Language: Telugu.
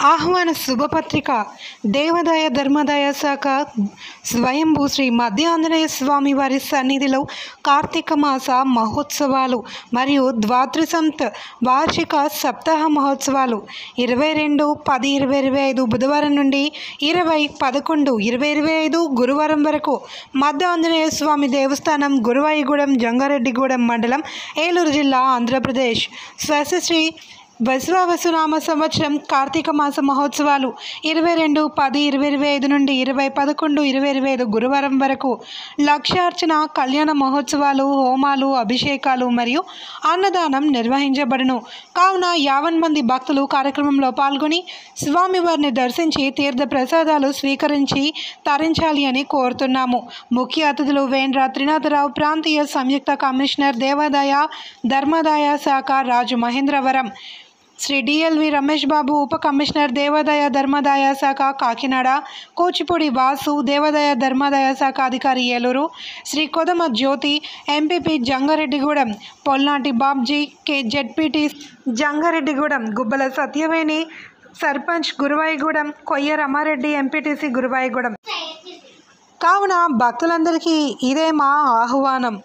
ఆహ్వాన శుభపత్రిక దేవాదాయ ధర్మాదాయ శాఖ స్వయంభూ శ్రీ మధ్య ఆంజనేయ స్వామి వారి సన్నిధిలో కార్తీక మాస మహోత్సవాలు మరియు ద్వాదశంత్ వార్షిక సప్తాహ మహోత్సవాలు 22/10/2025 బుధవారం నుండి 20/11/2025 గురువారం వరకు మధ్య ఆంజనేయ స్వామి దేవస్థానం గురువాయిగూడెం జంగారెడ్డిగూడెం మండలం ఏలూరు జిల్లా ఆంధ్రప్రదేశ్. స్వస్తిశ్రీ బసవావసునామ సంవత్సరం కార్తీక మాస మహోత్సవాలు 22/10/2025 నుండి 20/11/2025 గురువారం వరకు లక్షార్చన కళ్యాణ మహోత్సవాలు, హోమాలు, అభిషేకాలు మరియు అన్నదానం నిర్వహించబడును. కావున 50 మంది భక్తులు కార్యక్రమంలో పాల్గొని స్వామివారిని దర్శించి తీర్థ ప్రసాదాలు స్వీకరించి తరించాలి అని కోరుతున్నాము. ముఖ్య అతిథులు వేండ్ర త్రినాథరావు, ప్రాంతీయ సంయుక్త కమిషనర్ దేవాదాయ ధర్మాదాయ శాఖ రాజమహేంద్రవరం, శ్రీ డిఎల్వి రమేష్ బాబు, ఉప కమిషనర్ దేవాదాయ ధర్మాదాయ శాఖ కాకినాడ, కూచిపూడి వాసు, దేవాదాయ ధర్మాదాయ శాఖ అధికారి ఏలూరు, శ్రీ కొదమ జ్యోతి, ఎంపీపీ జంగారెడ్డిగూడెం పొల్నాటి బాబ్జీ, జెడ్పీటీ జంగారెడ్డిగూడెం గుబ్బల సత్యవేణి, సర్పంచ్ గురువాయిగూడెం కొయ్య రమారెడ్డి, ఎంపీటీసీ గురువాయిగూడెం. కావున భక్తులందరికీ ఇదే మా ఆహ్వానం.